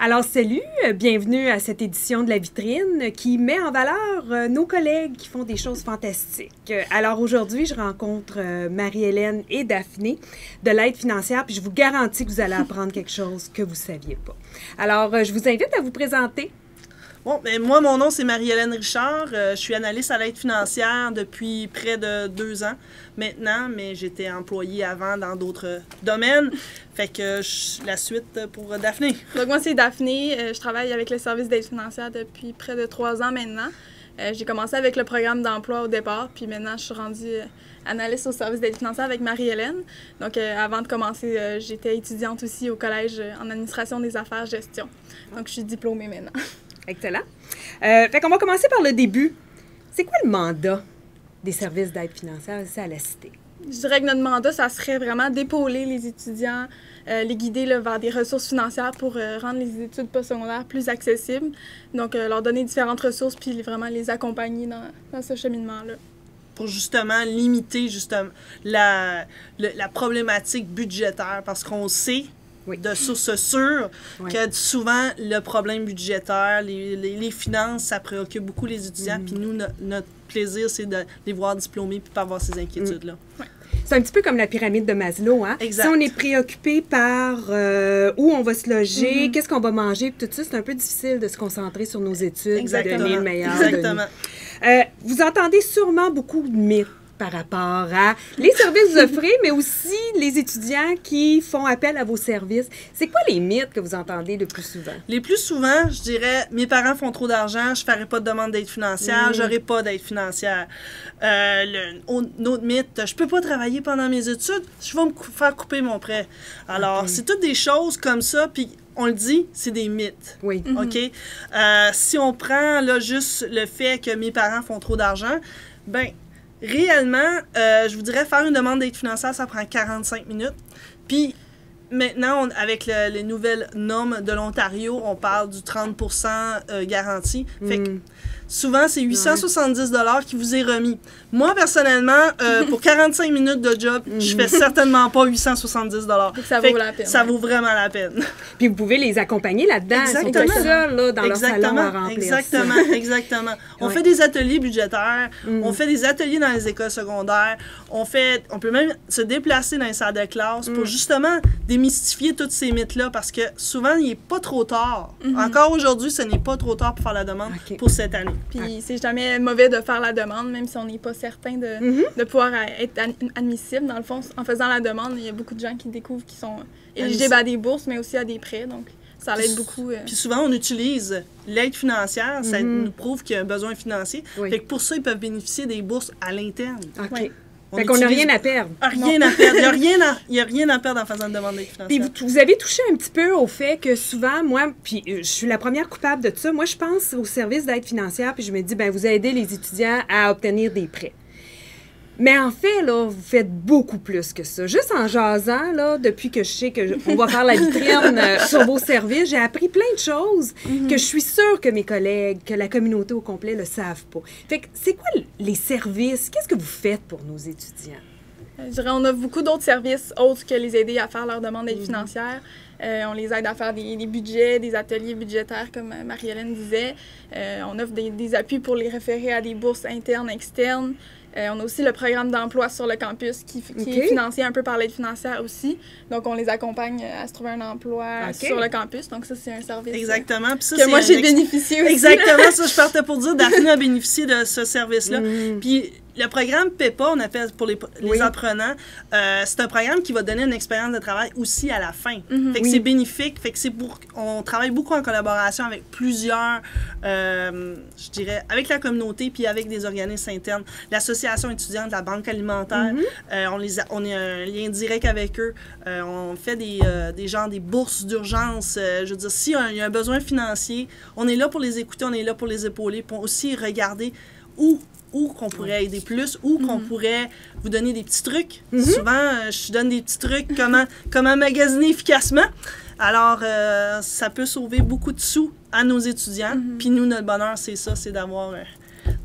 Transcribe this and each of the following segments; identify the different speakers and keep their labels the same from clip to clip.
Speaker 1: Alors, salut, bienvenue à cette édition de La Vitrine qui met en valeur nos collègues qui font des choses fantastiques. Alors, aujourd'hui, je rencontre Marie-Hélène et Daphné de l'aide financière, puis je vous garantis que vous allez apprendre quelque chose que vous ne saviez pas. Alors, je vous invite à vous présenter.
Speaker 2: Bon, ben moi, mon nom, c'est Marie-Hélène Richard. Je suis analyste à l'aide financière depuis près de 2 ans maintenant, mais j'étais employée avant dans d'autres domaines. Fait que la suite pour Daphné.
Speaker 3: Donc, moi, c'est Daphné. Je travaille avec le service d'aide financière depuis près de 3 ans maintenant. J'ai commencé avec le programme d'emploi au départ, puis maintenant, je suis rendue analyste au service d'aide financière avec Marie-Hélène. Donc, avant de commencer, j'étais étudiante aussi au collège en administration des affaires gestion. Donc, je suis diplômée maintenant.
Speaker 1: Excellent. Fait qu'on va commencer par le début. C'est quoi le mandat des services d'aide financière ici à la Cité?
Speaker 3: Je dirais que notre mandat, ça serait vraiment d'épauler les étudiants, les guider là, vers des ressources financières pour rendre les études postsecondaires plus accessibles. Donc, leur donner différentes ressources puis vraiment les accompagner dans ce cheminement-là.
Speaker 2: Pour justement limiter la problématique budgétaire, parce qu'on sait de sources sûres que souvent le problème budgétaire, les finances, ça préoccupe beaucoup les étudiants. Puis nous, notre plaisir, c'est de les voir diplômés puis pas avoir ces inquiétudes-là.
Speaker 1: C'est un petit peu comme la pyramide de Maslow, hein?
Speaker 2: Exact.
Speaker 1: Si on est préoccupé par où on va se loger, qu'est-ce qu'on va manger, puis tout ça, c'est un peu difficile de se concentrer sur nos études, de donner le meilleur
Speaker 2: Exactement.
Speaker 1: de nous. Vous entendez sûrement beaucoup de mythes par rapport à les services que vous offrez, mais aussi les étudiants qui font appel à vos services. C'est quoi les mythes que vous entendez le plus souvent?
Speaker 2: Les plus souvent, je dirais, mes parents font trop d'argent, je ne ferai pas de demande d'aide financière, j'aurai pas d'aide financière. Un autre mythe, je peux pas travailler pendant mes études, je vais me faire couper mon prêt. Alors, c'est toutes des choses comme ça, puis on le dit, c'est des mythes.
Speaker 1: Oui.
Speaker 2: OK? Si on prend là, juste le fait que mes parents font trop d'argent, ben réellement, je vous dirais, faire une demande d'aide financière, ça prend 45 minutes. Puis, maintenant, avec les nouvelles normes de l'Ontario, on parle du 30 % garanti. Fait que souvent, c'est 870 $ qui vous est remis. Moi, personnellement, pour 45 minutes de job, je fais certainement pas 870 $.
Speaker 3: Ça vaut la peine.
Speaker 2: Ça vaut vraiment la peine.
Speaker 1: Puis vous pouvez les accompagner là-dedans.
Speaker 2: Exactement.
Speaker 1: Ils sont pas seuls là, dans leur salon à remplir.
Speaker 2: Exactement. On fait des ateliers budgétaires, on fait des ateliers dans les écoles secondaires, on peut même se déplacer dans les salles de classe pour justement démystifier tous ces mythes-là, parce que souvent, il n'est pas trop tard. Encore aujourd'hui, ce n'est pas trop tard pour faire la demande pour cette année.
Speaker 3: Puis c'est jamais mauvais de faire la demande, même si on n'est pas certain de pouvoir être admissible. Dans le fond, en faisant la demande, il y a beaucoup de gens qui découvrent qu'ils sont éligibles à des bourses, mais aussi à des prêts. Donc, ça l'aide beaucoup.
Speaker 2: Puis souvent, on utilise l'aide financière, ça nous prouve qu'il y a un besoin financier. Fait que pour ça, ils peuvent bénéficier des bourses à l'interne.
Speaker 1: OK. Fait qu'on n'a rien à perdre.
Speaker 2: Rien à perdre. Il n'y a rien à perdre en faisant une demande d'aide financière.
Speaker 1: Puis vous avez touché un petit peu au fait que souvent, moi, puis je suis la première coupable de ça, moi, je pense au service d'aide financière, puis je me dis, ben vous aidez les étudiants à obtenir des prêts. Mais en fait, là, vous faites beaucoup plus que ça. Juste en jasant, là, depuis que je sais qu'on va faire la vitrine sur vos services, j'ai appris plein de choses que je suis sûre que mes collègues, que la communauté au complet ne le savent pas. Fait que c'est quoi les services? Qu'est-ce que vous faites pour nos étudiants?
Speaker 3: Je dirais on offre beaucoup d'autres services autres que les aider à faire leur demande d'aide financière. On les aide à faire des budgets, des ateliers budgétaires, comme Marie-Hélène disait. On offre des appuis pour les référer à des bourses internes, externes. On a aussi le programme d'emploi sur le campus qui est financé un peu par l'aide financière aussi. Donc, on les accompagne à se trouver un emploi sur le campus. Donc, ça, c'est un service
Speaker 2: Puis ça,
Speaker 3: que moi, j'ai bénéficié aussi.
Speaker 2: Exactement, ça, je partais pour dire, Daphné a bénéficié de ce service-là. Puis, le programme PEPA, on appelle pour les apprenants, c'est un programme qui va donner une expérience de travail aussi à la fin. Fait que c'est bénéfique. Fait que on travaille beaucoup en collaboration avec plusieurs, je dirais, avec la communauté puis avec des organismes internes. L'association étudiante de la Banque alimentaire, on est un lien direct avec eux. On fait des bourses d'urgence. Je veux dire, s'il y a un besoin financier, on est là pour les écouter, on est là pour les épauler, pour aussi regarder où qu'on pourrait aider plus, où qu'on pourrait vous donner des petits trucs. Souvent, je donne des petits trucs, comment magasiner efficacement. Alors, ça peut sauver beaucoup de sous à nos étudiants. Puis nous, notre bonheur, c'est ça, c'est d'avoir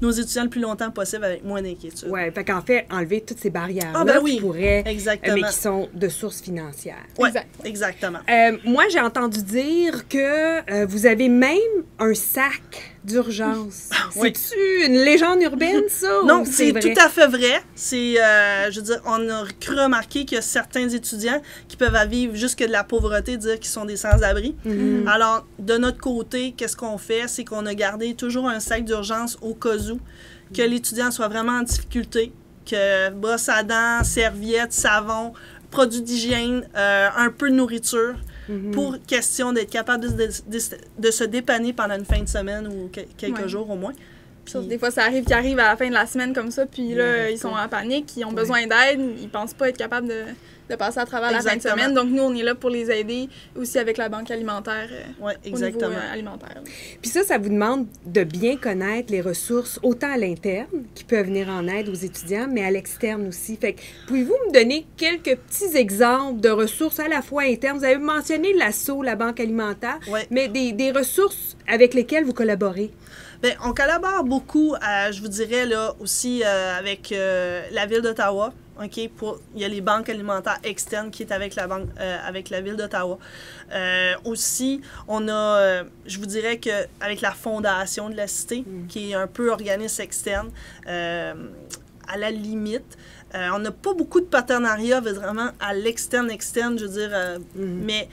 Speaker 2: nos étudiants le plus longtemps possible avec moins d'inquiétude.
Speaker 1: Oui, fait qu'en fait, enlever toutes ces barrières-là qui pourraient, mais qui sont de sources financières.
Speaker 2: Oui, exactement.
Speaker 1: Moi, j'ai entendu dire que vous avez même un sac d'urgence. C'est-tu une légende urbaine, ça?
Speaker 2: Non, c'est tout à fait vrai. C'est, je veux dire, on a cru remarquer qu'il y a certains étudiants qui peuvent vivre jusque de la pauvreté, dire qu'ils sont des sans-abri. Alors, de notre côté, qu'est-ce qu'on fait? C'est qu'on a gardé toujours un sac d'urgence au cas où, que l'étudiant soit vraiment en difficulté, que brosse à dents, serviettes, savon, produits d'hygiène, un peu de nourriture, pour question d'être capable de se dépanner pendant une fin de semaine ou quelques jours au moins.
Speaker 3: Puis, des fois, ça arrive qu'ils arrivent à la fin de la semaine comme ça, puis là, ils sont en panique, ils ont besoin d'aide, ils pensent pas être capables de passer à travers la fin de semaine. Donc, nous, on est là pour les aider aussi avec la banque alimentaire au niveau alimentaire.
Speaker 1: Puis ça vous demande de bien connaître les ressources, autant à l'interne, qui peuvent venir en aide aux étudiants, mais à l'externe aussi. Fait que, pouvez-vous me donner quelques petits exemples de ressources à la fois internes? Vous avez mentionné l'ASSO, la banque alimentaire, mais des ressources avec lesquelles vous collaborez?
Speaker 2: Bien, on collabore beaucoup, je vous dirais, là, aussi avec la Ville d'Ottawa. OK, il y a les banques alimentaires externes qui est avec la Ville d'Ottawa. Aussi, on a, je vous dirais qu'avec la Fondation de la Cité, qui est un peu organisme externe, à la limite. On n'a pas beaucoup de partenariats vraiment à l'externe, je veux dire, mais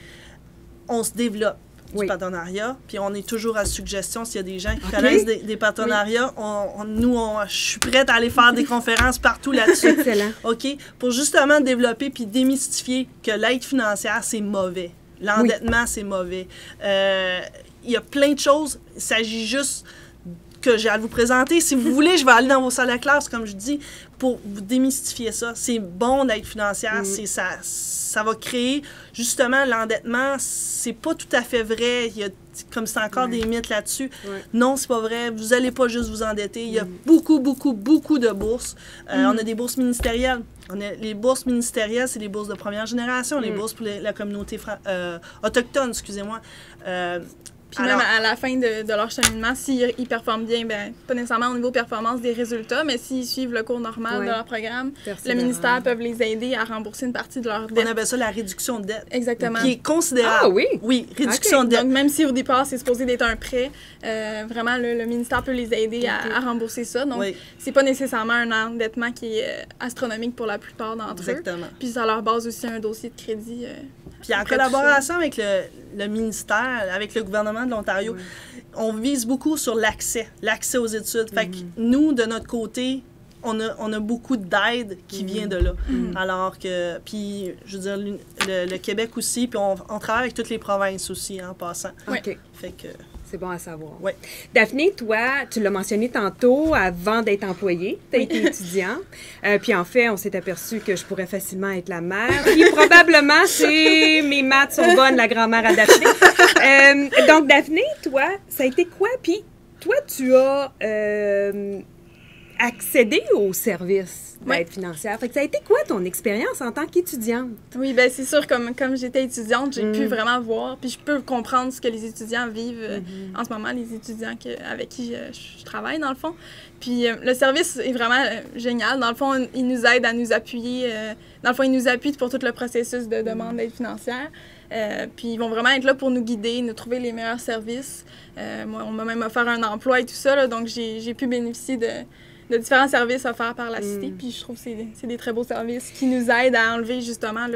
Speaker 2: on se développe du partenariat, puis on est toujours à suggestion s'il y a des gens qui connaissent des partenariats. Je suis prête à aller faire des conférences partout là-dessus.
Speaker 1: Excellent.
Speaker 2: OK? Pour justement développer puis démystifier que l'aide financière, c'est mauvais. L'endettement, c'est mauvais. Il y a plein de choses. Il s'agit juste que j'ai à vous présenter. Si vous voulez, je vais aller dans vos salles de classe, comme je dis, pour vous démystifier ça. C'est bon l'aide financière, ça va créer, justement, l'endettement, c'est pas tout à fait vrai. Il y a, comme c'est encore des mythes là-dessus. Non, c'est pas vrai. Vous n'allez pas juste vous endetter. Il y a beaucoup de bourses. On a des bourses ministérielles. Les bourses ministérielles, c'est les bourses de première génération, les bourses pour la communauté autochtone, excusez-moi.
Speaker 3: Puis même à la fin de leur cheminement, s'ils performent bien, ben pas nécessairement au niveau performance des résultats, mais s'ils suivent le cours normal de leur programme, le ministère peut les aider à rembourser une partie de leur dette.
Speaker 2: On appelle ça la réduction de dette.
Speaker 3: Exactement.
Speaker 2: Qui est considérable.
Speaker 1: Ah oui?
Speaker 2: Oui, réduction de dette.
Speaker 3: Donc même si au départ, c'est supposé d'être un prêt, vraiment, le ministère peut les aider à rembourser ça. Donc, c'est pas nécessairement un endettement qui est astronomique pour la plupart d'entre eux. Puis ça leur base aussi un dossier de crédit.
Speaker 2: Puis en collaboration avec le ministère, avec le gouvernement de l'Ontario, on vise beaucoup sur l'accès aux études. Fait que nous, de notre côté, on a beaucoup d'aide qui vient de là. Alors que, puis, je veux dire, le Québec aussi, puis on travaille avec toutes les provinces aussi, en passant.
Speaker 1: OK.
Speaker 2: Fait que...
Speaker 1: C'est bon à savoir.
Speaker 2: Oui.
Speaker 1: Daphné, toi, tu l'as mentionné tantôt, avant d'être employée, tu as été étudiante. Puis en fait, on s'est aperçu que je pourrais facilement être la mère. Puis probablement, mes maths sont bonnes, la grand-mère à Daphné. Donc, Daphné, toi, ça a été quoi? Puis toi, tu as accédé au service d'aide financière. Fait que ça a été quoi ton expérience en tant qu'étudiante?
Speaker 3: Oui, bien c'est sûr, comme j'étais étudiante, j'ai pu vraiment voir, puis je peux comprendre ce que les étudiants vivent en ce moment, les étudiants avec qui je travaille, dans le fond. Puis le service est vraiment génial. Dans le fond, ils nous aident à nous appuyer. Dans le fond, ils nous appuient pour tout le processus de demande d'aide financière. Puis ils vont vraiment être là pour nous guider, nous trouver les meilleurs services. Moi, on m'a même offert un emploi et tout ça, là, donc j'ai pu bénéficier de différents services offerts par la Cité. Puis je trouve que c'est des très beaux services qui nous aident à enlever justement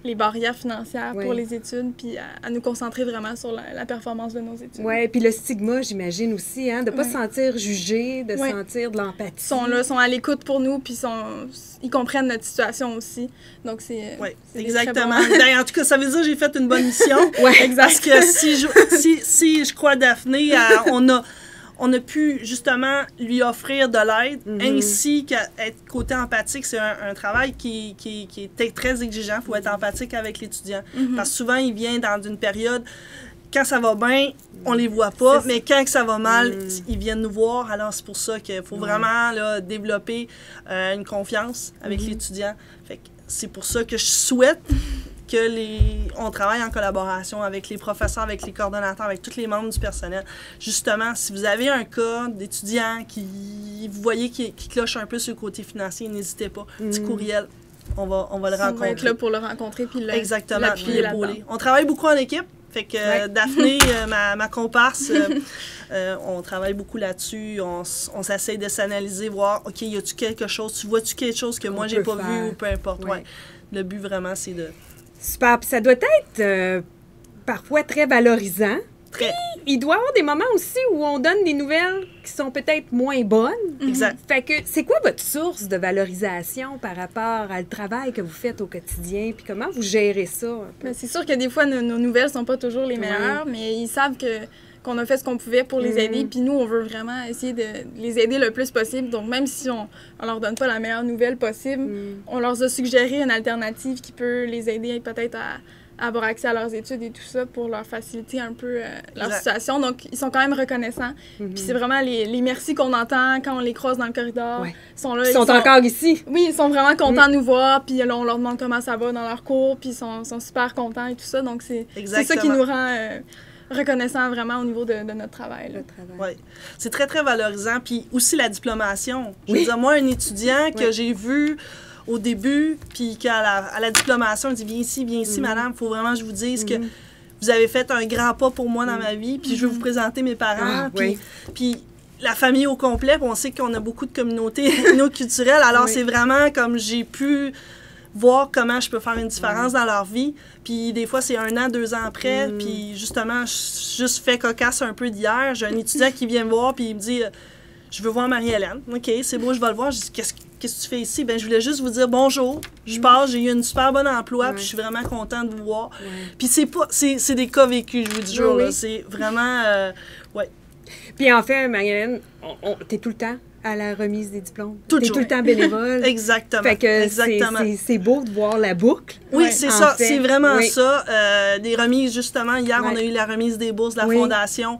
Speaker 3: les barrières financières pour les études, puis à nous concentrer vraiment sur la performance de nos études.
Speaker 1: Oui, puis le stigma, j'imagine aussi, hein, de ne pas se sentir jugé, de sentir de l'empathie.
Speaker 3: Ils sont là, sont à l'écoute pour nous, puis ils comprennent notre situation aussi. Donc c'est
Speaker 2: exactement. En tout cas, ça veut dire que j'ai fait une bonne mission. Parce que si je crois Daphné, on a pu justement lui offrir de l'aide, ainsi qu'être côté empathique. C'est un travail qui est très exigeant. Il faut être empathique avec l'étudiant. Parce que souvent, il vient dans une période, quand ça va bien, on les voit pas, mais quand ça va mal, ils viennent nous voir. Alors, c'est pour ça qu'il faut vraiment développer une confiance avec l'étudiant. Fait que c'est pour ça que je souhaite on travaille en collaboration avec les professeurs, avec les coordonnateurs, avec tous les membres du personnel. Justement, si vous avez un cas d'étudiant vous voyez qui cloche un peu sur le côté financier, n'hésitez pas. Petit courriel, on va le rencontrer.
Speaker 3: On va être là pour le rencontrer puis
Speaker 2: l'appuyer là-dedans. On travaille beaucoup en équipe. Fait que Daphné, ma comparse, on travaille beaucoup là-dessus. On s'essaye de s'analyser, voir, OK, y a-tu quelque chose? Tu vois-tu quelque chose que moi, j'ai pas vu ou peu importe? Ouais. Le but, vraiment, c'est de...
Speaker 1: Super. Puis ça doit être parfois très valorisant.
Speaker 2: Très.
Speaker 1: Il doit y avoir des moments aussi où on donne des nouvelles qui sont peut-être moins bonnes.
Speaker 2: Exact.
Speaker 1: Fait que c'est quoi votre source de valorisation par rapport au travail que vous faites au quotidien? Puis comment vous gérez ça?
Speaker 3: C'est sûr que des fois, nos nouvelles sont pas toujours les meilleures, mais ils savent qu'on a fait ce qu'on pouvait pour les aider. Puis nous, on veut vraiment essayer de les aider le plus possible. Donc, même si on leur donne pas la meilleure nouvelle possible, on leur a suggéré une alternative qui peut les aider peut-être à avoir accès à leurs études et tout ça pour leur faciliter un peu leur situation. Donc, ils sont quand même reconnaissants. Puis c'est vraiment les merci qu'on entend quand on les croise dans le corridor. Ils sont là. Ils sont
Speaker 1: encore ici.
Speaker 3: Oui, ils sont vraiment contents de nous voir. Puis là, on leur demande comment ça va dans leur cours. Puis ils sont super contents et tout ça. Donc, c'est ça qui nous rend reconnaissants vraiment au niveau de notre travail.
Speaker 2: Oui, c'est très, très valorisant. Puis aussi la diplomation. Je veux dire, moi, un étudiant que j'ai vu au début, puis qu'à la diplomation, il dit viens ici, madame, il faut vraiment que je vous dise que vous avez fait un grand pas pour moi dans ma vie, puis je veux vous présenter mes parents, puis la famille au complet, puis on sait qu'on a beaucoup de communautés culturelles, alors c'est vraiment comme j'ai pu voir comment je peux faire une différence dans leur vie, puis des fois c'est 1 an, 2 ans après, puis justement, juste fait cocasse un peu d'hier, j'ai un étudiant qui vient me voir, puis il me dit je veux voir Marie-Hélène. OK, c'est beau, je vais le voir. Je dis, qu'est-ce que tu fais ici? Ben, je voulais juste vous dire bonjour. Je passe, j'ai eu un super bon emploi, puis je suis vraiment contente de vous voir. Puis c'est des cas vécus, je vous dis toujours. C'est vraiment,
Speaker 1: Puis en fait, Marie-Hélène, t'es tout le temps à la remise des diplômes.
Speaker 2: T'es
Speaker 1: tout le temps bénévole.
Speaker 2: Exactement.
Speaker 1: Fait que c'est beau de voir la boucle.
Speaker 2: Oui, c'est ça. C'est vraiment ça. Des remises, justement. Hier, on a eu la remise des bourses de la Fondation.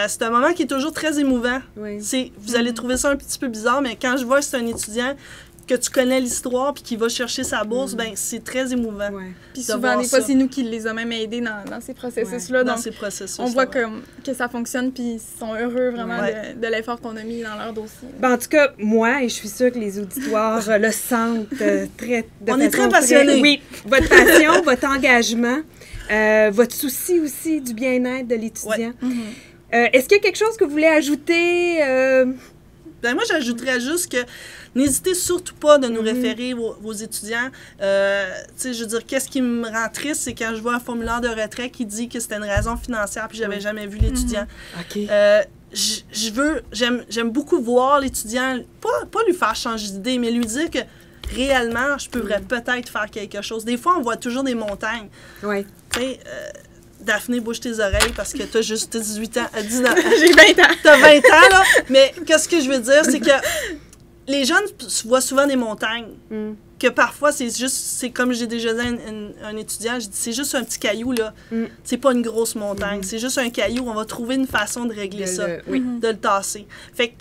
Speaker 2: C'est un moment qui est toujours très émouvant. Vous allez trouver ça un petit peu bizarre, mais quand je vois que c'est un étudiant que tu connais l'histoire puis qui va chercher sa bourse, ben c'est très émouvant.
Speaker 3: Puis souvent, des fois, c'est nous qui les a même aidés dans ces processus-là.
Speaker 2: Dans ces processus.
Speaker 3: On voit que ça fonctionne puis ils sont heureux vraiment de l'effort qu'on a mis dans leur dossier.
Speaker 1: Ben, en tout cas, moi, et je suis sûre que les auditoires le sentent
Speaker 2: On est très passionnés.
Speaker 1: Oui, votre passion, votre engagement, votre souci aussi du bien-être de l'étudiant. Est-ce qu'il y a quelque chose que vous voulez ajouter?
Speaker 2: Ben moi, j'ajouterais juste que n'hésitez surtout pas de nous référer vos étudiants. Tu sais, je veux dire, qu'est-ce qui me rend triste, c'est quand je vois un formulaire de retrait qui dit que c'était une raison financière puis j'avais jamais vu l'étudiant. J'aime beaucoup voir l'étudiant, pas lui faire changer d'idée, mais lui dire que réellement, je pourrais peut-être faire quelque chose. Des fois, on voit toujours des montagnes. Tu sais, Daphné, bouge tes oreilles parce que t'as juste 18 ans. J'ai 20
Speaker 3: ans.
Speaker 2: T'as 20 ans, là. Mais qu'est-ce que je veux dire, c'est que les jeunes voient souvent des montagnes. Que parfois, c'est comme j'ai déjà dit à un étudiant, je dis, c'est juste un petit caillou, là. C'est pas une grosse montagne. C'est juste un caillou. On va trouver une façon de régler ça, de le tasser. Fait que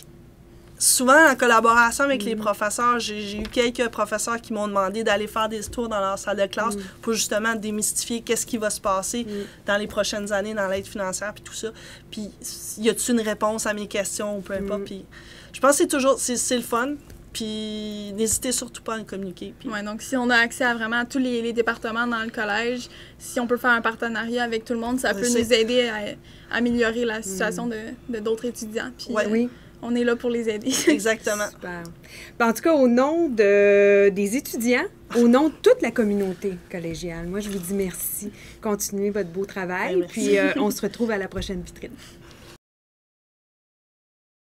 Speaker 2: souvent, en collaboration avec les professeurs, j'ai eu quelques professeurs qui m'ont demandé d'aller faire des tours dans leur salle de classe pour justement démystifier qu'est-ce qui va se passer dans les prochaines années dans l'aide financière puis tout ça. Puis, y a-t-il une réponse à mes questions ou peu importe. Puis, je pense que c'est toujours, c'est le fun. Puis, n'hésitez surtout pas à nous communiquer.
Speaker 3: Oui, donc si on a accès à vraiment tous les départements dans le collège, si on peut faire un partenariat avec tout le monde, ça peut nous aider à améliorer la situation de d'autres étudiants. Puis, on est là pour les aider.
Speaker 2: Exactement.
Speaker 1: Super. Ben, en tout cas, au nom des étudiants, au nom de toute la communauté collégiale, moi, je vous dis merci. Continuez votre beau travail. Puis, on se retrouve à la prochaine vitrine.